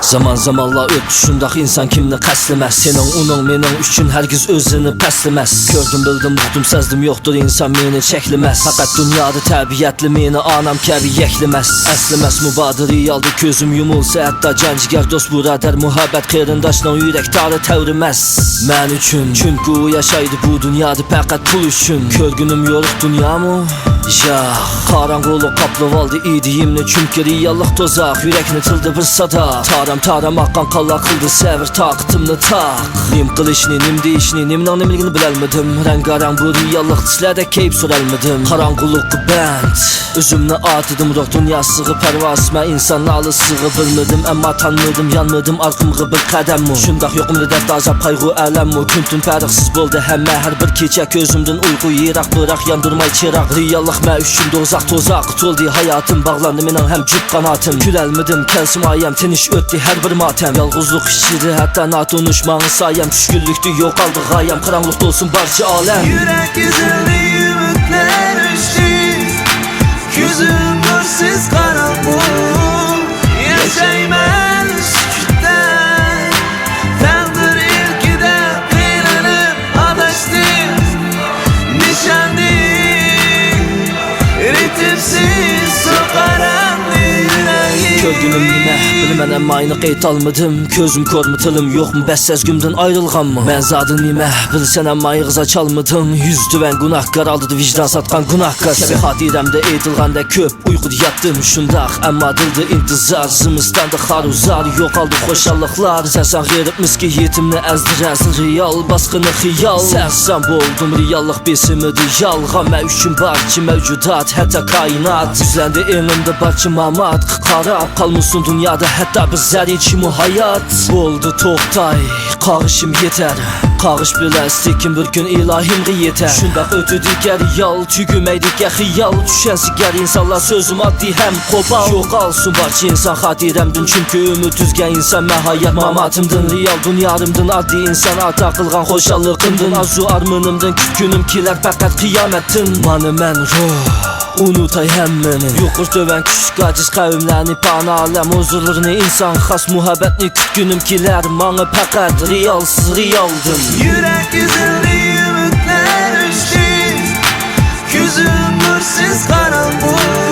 Zaman zamanla öt şundaq insan kimni qəsləməz. Senin onun menin üçün hər giz özünü pəsləməz. Gördüm bildim buxtum səzdim yoxdur insan meni çəkləməz. Fəqət dünyada təbiətli meni anam kəbi yəkləməz. Əsləməz mübadir realdı gözüm yumulsa hətta cancigar dost buradər muhabbət qeyrindaşla ürəkdarı təvriməz. Mən üçün çünki o yaşaydı bu dünyada fəqət pul üçün. Körgünüm yoruq dünyamı? Ya qaranqulu qaplı valdı idiyimni çünki reallıq tozaq yürəkni tildi bir sada. Taram aqqan qalla qıldı səvir taqıtımını taq. Nim qılışni, nim deyişni, nimdən nimligini biləlmədim. Rənqarən bu reallıq tislərdə keyb sürəlmədim. Qaranquluq bənd özümni atıdım roh dünyasığı pərvasımə insanlarlı sığı bilmədim. Əmma tanıdım, yanmadım arqımğı bir qədəmmu. Şundaq yoxumda dərt azab qayğu ələmmu. Küntün fərqsiz boldu həmmə hər bir keçə gözümdən uyğu yiraq bıraq yandırmay çıraq. Reallıq mə üçün dozaq tozaq toldu hayatım bağlandı məndən həm cüb qanatım. Küləlmədim kəlsim ayəm tiniş ötdi hər bir matəm. Yalğızlıq işçidi hətta natunuşmanı sayəm. Şükürlükdü yox aldı qayəm qaranlıqda olsun barca aləm. Yürək güzəlli ümidlər düşdü. Gözüm görsiz qaranlıq. Yaşaymən sükutdən. Fəndir ilkidə qeyrənib adaşdım. Nişandı ritimsiz soqaram yüreğim. Körgünüm nimə bilmənəm aynı qeyt almadım. Közüm körmü tılım yoxmu bəs səzgümdən ayrılğanmı? Mən zadı nimə bilsənəm ayıqza çalmadım. Yüzdüvən günahkar aldıdı vicdan satqan günahkar. Kəbi xatirəmdə eydilğanda köp uyğud yatdım şundaq. Əmma dildi intizar zımıstanda xaruzar. Yox aldı xoşallıqlar zəsən qeyrib miski yetimni əzdirəsin. Real basqını xiyal sərsəm boldum reallıq besimidi yalğa. Mə üçün var ki mövcudat hətta kainat. Üzləndi elimdə barçı mamad qarab qalmışsın dünyada hətta bir zərri kimi hayat. Oldu toxtay qarışım yetər. Qarış biləstikim bir gün ilahimği yetər. Şundaq ötü digər yal tügüməydigə xiyal. Düşən sigər insanlar sözüm addi həm qobal. Yox alsın barçı insan xatirəmdin. Çünki ümid düzgən insan mə hayat mamatımdın. Real dünyarımdın addi insan ata qılğan xoşallığımdın. Arzu armınımdın kütkünüm kilər fəqət qiyamətdin. Manı mən ruh unutay həmməni. Yoxur dövən küçük aciz qavimlərini pana aləm huzurluğunu insan xas muhabbətini kütkünüm kilər. Manı fəqət realsız realdım. Yürək güzəlli ümidlər düşdü. Gözüm görsiz qaranlıq.